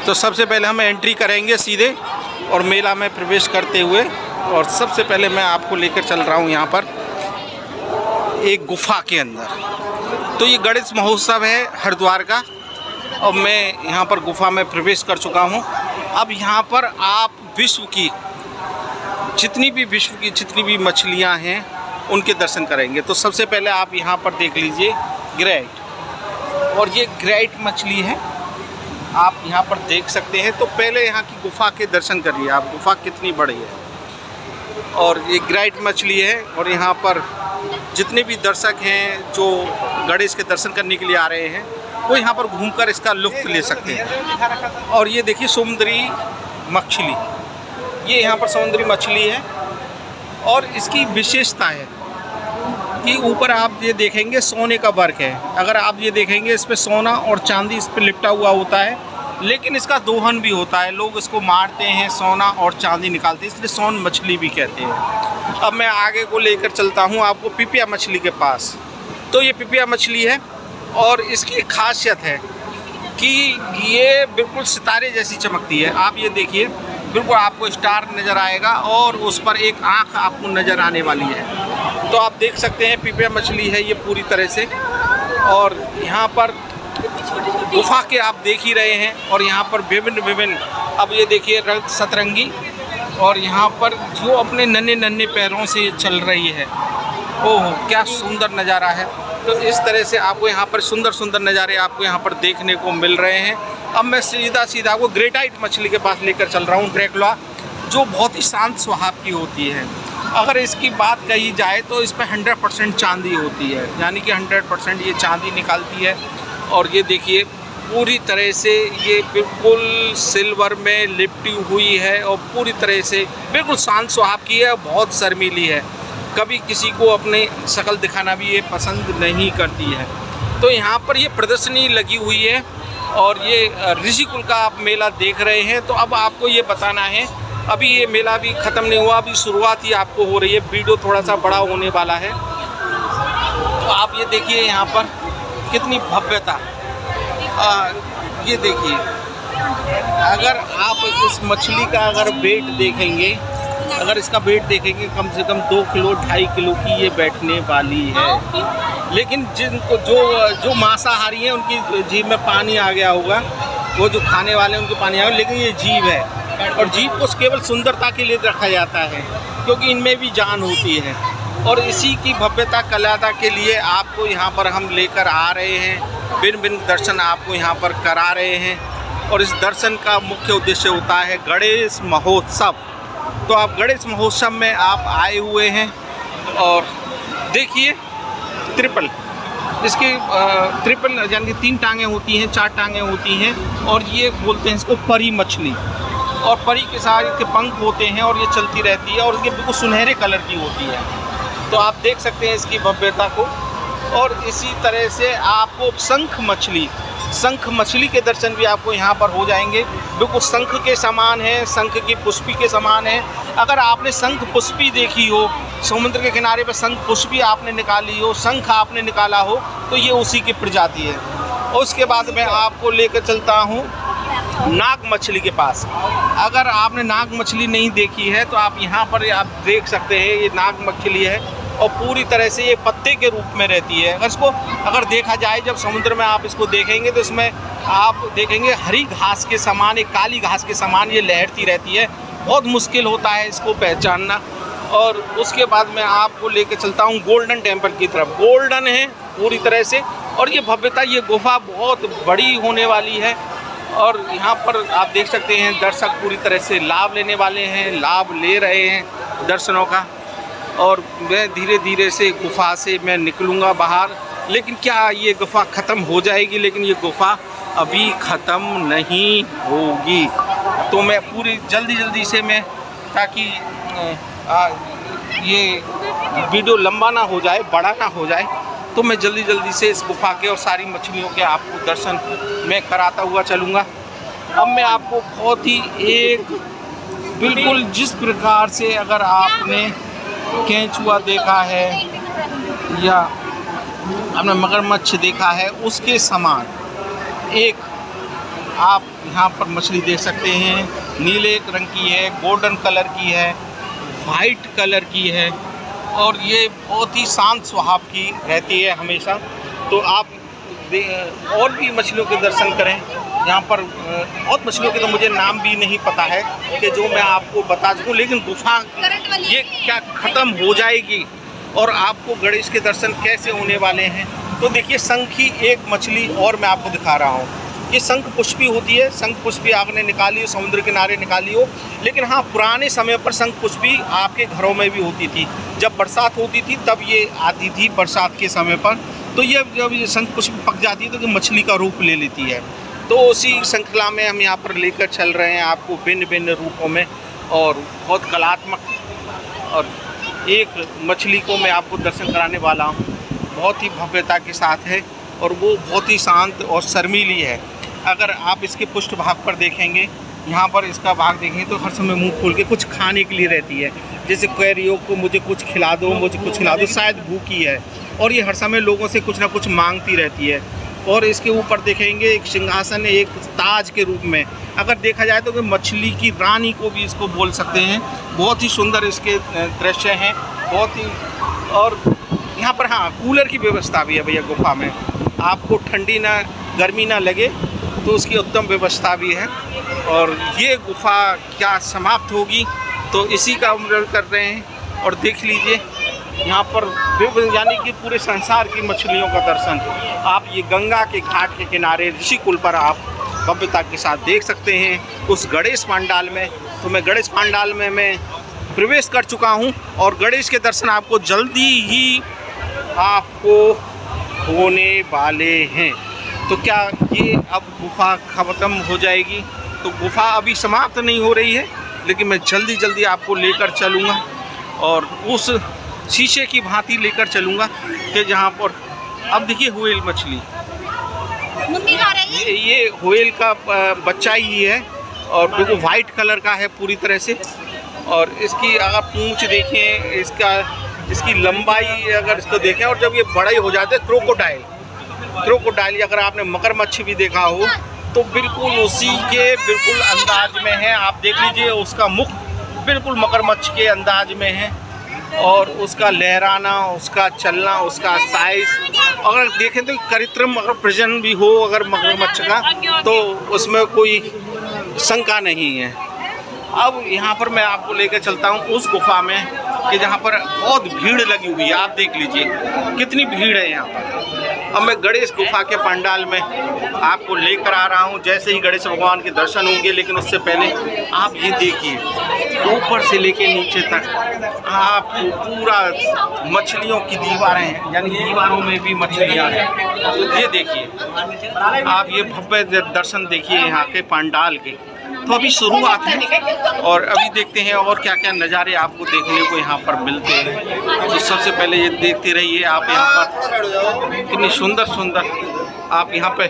तो सबसे पहले हम एंट्री करेंगे सीधे और मेला में प्रवेश करते हुए। और सबसे पहले मैं आपको लेकर चल रहा हूँ यहाँ पर एक गुफा के अंदर। तो ये गणेश महोत्सव है हरिद्वार का और मैं यहाँ पर गुफा में प्रवेश कर चुका हूँ। अब यहाँ पर आप विश्व की जितनी भी मछलियाँ हैं उनके दर्शन करेंगे। तो सबसे पहले आप यहाँ पर देख लीजिए ग्रेट, और ये ग्रेट मछली है, आप यहाँ पर देख सकते हैं। तो पहले यहाँ की गुफा के दर्शन करिए आप, गुफा कितनी बड़ी है। और ये ग्रेट मछली है और यहाँ पर जितने भी दर्शक हैं जो गणेश के दर्शन करने के लिए आ रहे हैं वो यहाँ पर घूमकर इसका लुत्फ़ ले सकते हैं। और ये देखिए समुद्री मछली, ये यहाँ पर समुद्री मछली है और इसकी विशेषता है कि ऊपर आप ये देखेंगे सोने का वर्क है। अगर आप ये देखेंगे इस पर सोना और चांदी इस पर लिपटा हुआ होता है, लेकिन इसका दोहन भी होता है। लोग इसको मारते हैं, सोना और चांदी निकालते हैं, इसलिए सोन मछली भी कहते हैं। अब मैं आगे को लेकर चलता हूँ आपको पिपिया मछली के पास। तो ये पिपिया मछली है और इसकी खासियत है कि ये बिल्कुल सितारे जैसी चमकती है। आप ये देखिए, बिल्कुल आपको स्टार नज़र आएगा और उस पर एक आँख आपको नज़र आने वाली है। तो आप देख सकते हैं पिपिया मछली है ये पूरी तरह से। और यहाँ पर गुफा के आप देख ही रहे हैं और यहाँ पर विभिन्न अब ये देखिए रंग सतरंगी, और यहाँ पर जो अपने नन्हे पैरों से चल रही है। ओह क्या सुंदर नज़ारा है। तो इस तरह से आपको यहाँ पर सुंदर नज़ारे आपको यहाँ पर देखने को मिल रहे हैं। अब मैं सीधा आपको ग्रेटाइट मछली के पास लेकर चल रहा हूँ, ड्रैकुला, जो बहुत ही शांत स्वभाव की होती है। अगर इसकी बात कही जाए तो इस पर 100% चांदी होती है, यानी कि 100% ये चांदी निकालती है। और ये देखिए पूरी तरह से ये बिल्कुल सिल्वर में लिपटी हुई है और पूरी तरह से बिल्कुल शांत स्वभाव की है, बहुत शर्मीली है। कभी किसी को अपने शक्ल दिखाना भी ये पसंद नहीं करती है। तो यहाँ पर ये प्रदर्शनी लगी हुई है और ये ऋषिकुल का आप मेला देख रहे हैं। तो अब आपको ये बताना है, अभी ये मेला भी ख़त्म नहीं हुआ, अभी शुरुआत ही आपको हो रही है। वीडियो थोड़ा सा बड़ा होने वाला है। तो आप ये देखिए यहाँ पर कितनी भव्यता, ये देखिए। अगर आप इस मछली का अगर वेट देखेंगे, अगर इसका वेट देखेंगे कम से कम 2 किलो 2.5 किलो की ये बैठने वाली है। लेकिन जिनको जो मांसाहारी हैं उनकी जीभ में पानी आ गया होगा, वो जो खाने वाले हैं उनके पानी आ गया, लेकिन ये जीभ है और जीभ को केवल सुंदरता के लिए रखा जाता है क्योंकि इनमें भी जान होती है। और इसी की भव्यता कलाता के लिए आपको यहाँ पर हम लेकर आ रहे हैं, भिन्न दर्शन आपको यहाँ पर करा रहे हैं। और इस दर्शन का मुख्य उद्देश्य होता है गणेश महोत्सव। तो आप गणेश महोत्सव में आप आए हुए हैं और देखिए ट्रिपल, इसकी ट्रिपल यानी कि 3 टांगें होती हैं, 4 टांगें होती हैं और ये बोलते हैं इसको परी मछली। और परी के साथ इसके पंख होते हैं और ये चलती रहती है और ये बिल्कुल सुनहरे कलर की होती है। तो आप देख सकते हैं इसकी भव्यता को। और इसी तरह से आपको शंख मछली के दर्शन भी आपको यहाँ पर हो जाएंगे। बिल्कुल शंख के समान है, शंख की पुष्पी के समान है। अगर आपने शंख पुष्पी देखी हो, समुद्र के किनारे पर शंख पुष्पी आपने निकाली हो, शंख आपने निकाला हो, तो ये उसी की प्रजाति है। और उसके बाद मैं आपको लेकर चलता हूँ नाग मछली के पास। अगर आपने नाग मछली नहीं देखी है तो आप यहाँ पर आप देख सकते हैं, ये नाग मछली है और पूरी तरह से ये पत्ते के रूप में रहती है। अगर देखा जाए, जब समुद्र में आप इसको देखेंगे तो इसमें आप देखेंगे हरी घास के समान, एक काली घास के समान ये लहरती रहती है। बहुत मुश्किल होता है इसको पहचानना। और उसके बाद मैं आपको लेकर चलता हूँ गोल्डन टेम्पल की तरफ। गोल्डन है पूरी तरह से और ये भव्यता, ये गुफा बहुत बड़ी होने वाली है। और यहाँ पर आप देख सकते हैं दर्शक पूरी तरह से लाभ लेने वाले हैं, लाभ ले रहे हैं दर्शनों का। और मैं धीरे से गुफा से मैं निकलूँगा बाहर। लेकिन क्या ये गुफा ख़त्म हो जाएगी? लेकिन ये गुफा अभी ख़त्म नहीं होगी। तो मैं पूरी जल्दी से मैं, ताकि ये वीडियो लंबा ना हो जाए, बड़ा ना हो जाए, तो मैं जल्दी से इस गुफा के और सारी मछलियों के आपको दर्शन मैं कराता हुआ चलूँगा। अब मैं आपको बहुत ही एक बिल्कुल जिस प्रकार से अगर आपने केंचुआ देखा है या आपने मगरमच्छ देखा है उसके समान एक आप यहाँ पर मछली देख सकते हैं, नीले रंग की है, गोल्डन कलर की है, वाइट कलर की है और ये बहुत ही शांत स्वभाव की रहती है हमेशा। तो आप और भी मछलियों के दर्शन करें। यहाँ पर बहुत मछलियों के तो मुझे नाम भी नहीं पता है कि जो मैं आपको बता सकूँ, लेकिन गुफा ये क्या ख़त्म हो जाएगी और आपको गणेश के दर्शन कैसे होने वाले हैं। तो देखिए शंख की एक मछली और मैं आपको दिखा रहा हूँ। ये शंख पुष्पी होती है। शंख पुष्पी आपने निकाली हो, समुद्र किनारे निकाली हो, लेकिन हाँ पुराने समय पर शंख पुष्पी आपके घरों में भी होती थी। जब बरसात होती थी तब ये आती थी बरसात के समय पर। तो ये जब ये शंख पुष्पी पक जाती है तो ये मछली का रूप ले लेती है। तो उसी श्रृंखला में हम यहाँ पर लेकर चल रहे हैं आपको भिन्न भिन्न रूपों में और बहुत कलात्मक। और एक मछली को मैं आपको दर्शन कराने वाला हूँ, बहुत ही भव्यता के साथ है और वो बहुत ही शांत और शर्मीली है। अगर आप इसके पृष्ठ भाग पर देखेंगे, यहाँ पर इसका भाग देखेंगे तो हर समय मुंह खोल के कुछ खाने के लिए रहती है। जैसे कह रही हो को मुझे कुछ खिला दो, मुझे कुछ खिला दो, शायद भूखी है और ये हर समय लोगों से कुछ ना कुछ मांगती रहती है। और इसके ऊपर देखेंगे एक सिंहासन है, एक ताज के रूप में। अगर देखा जाए तो मछली की रानी को भी इसको बोल सकते हैं। बहुत ही सुंदर इसके दृश्य हैं, बहुत ही। और यहाँ पर हाँ कूलर की व्यवस्था भी है भैया गुफा में। आपको ठंडी ना गर्मी ना लगे तो उसकी उत्तम व्यवस्था भी है। और ये गुफा क्या समाप्त होगी तो इसी का उम्र कर रहे हैं। और देख लीजिए यहाँ पर यानी कि पूरे संसार की मछलियों का दर्शन आप ये गंगा के घाट के किनारे ऋषिकुल पर आप भव्यता के साथ देख सकते हैं। उस गणेश पंडाल में तो मैं गणेश पंडाल में मैं प्रवेश कर चुका हूँ और गणेश के दर्शन आपको जल्दी ही आपको होने वाले हैं। तो क्या ये अब गुफा ख़त्म हो जाएगी? तो गुफा अभी समाप्त नहीं हो रही है, लेकिन मैं जल्दी जल्दी आपको लेकर चलूँगा और उस शीशे की भांति लेकर चलूँगा कि जहाँ पर अब देखिए व्हेल मछली, ये व्हेल का बच्चा ही है और बिल्कुल वाइट कलर का है पूरी तरह से। और इसकी अगर पूंछ देखें, इसकी लंबाई अगर इसको देखें, और जब ये बड़ा ही हो जाता है क्रोकोडाइल अगर आपने मगरमच्छ भी देखा हो तो बिल्कुल उसी के बिल्कुल अंदाज में है। आप देख लीजिए उसका मुख बिल्कुल मगरमच्छ के अंदाज में है और उसका लहराना, उसका चलना, उसका साइज अगर देखें तो कृत्रिम अगर प्रजनन भी हो अगर मगरमच्छ का तो उसमें कोई शंका नहीं है। अब यहाँ पर मैं आपको लेकर चलता हूँ उस गुफा में कि जहाँ पर बहुत भीड़ लगी हुई है। आप देख लीजिए कितनी भीड़ है यहाँ पर। अब मैं गणेश गुफा के पंडाल में आपको लेकर आ रहा हूँ। जैसे ही गणेश भगवान के दर्शन होंगे, लेकिन उससे पहले आप ये देखिए ऊपर से लेके नीचे तक आपको पूरा मछलियों की दीवारें हैं, यानी दीवारों में भी मछलियाँ हैं। तो ये देखिए आप ये भव्य दर्शन देखिए यहाँ के पंडाल के। तो अभी शुरुआत है और अभी देखते हैं और क्या क्या नज़ारे आपको देखने को यहाँ पर मिलते हैं। तो सबसे पहले ये देखते रहिए आप यहाँ पर कितनी सुंदर आप यहाँ पे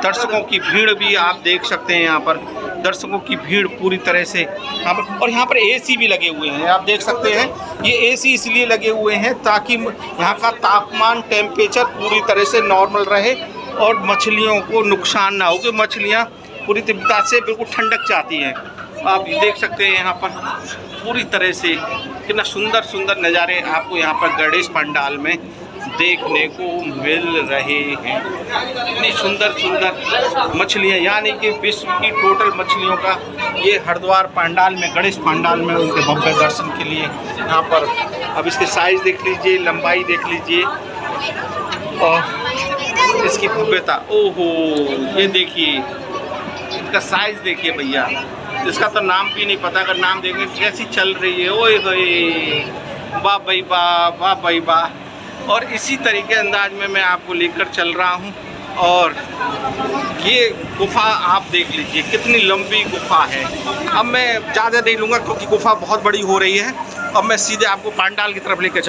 दर्शकों की भीड़ भी आप देख सकते हैं। यहाँ पर दर्शकों की भीड़ पूरी तरह से यहाँ पर, और यहाँ पर एसी भी लगे हुए हैं। आप देख सकते हैं ये एसी इसलिए लगे हुए हैं ताकि यहाँ का तापमान टेम्परेचर पूरी तरह से नॉर्मल रहे और मछलियों को नुकसान ना हो, कि मछलियाँ पूरी तीव्रता से बिल्कुल ठंडक चाहती हैं। आप देख सकते हैं यहाँ पर पूरी तरह से कितना सुंदर नज़ारे आपको यहाँ पर गणेश पंडाल में देखने को मिल रहे हैं। इतनी सुंदर मछलियाँ, यानी कि विश्व की टोटल मछलियों का ये हरिद्वार पंडाल में, गणेश पंडाल में उनके भव्य दर्शन के लिए यहाँ पर। अब इसके साइज़ देख लीजिए, लंबाई देख लीजिए और इसकी भव्यता। ओहो ये देखिए इसका साइज़ देखिए भैया, इसका तो नाम भी नहीं पता। अगर नाम देखेंगे कैसी चल रही है, ओए होए, वाह भाई वाह, वाह भाई वाह। और इसी तरीके अंदाज में मैं आपको लेकर चल रहा हूँ। और ये गुफा आप देख लीजिए कितनी लंबी गुफा है। अब मैं ज़्यादा नहीं लूँगा क्योंकि गुफा बहुत बड़ी हो रही है। अब मैं सीधे आपको पंडाल की तरफ लेकर चल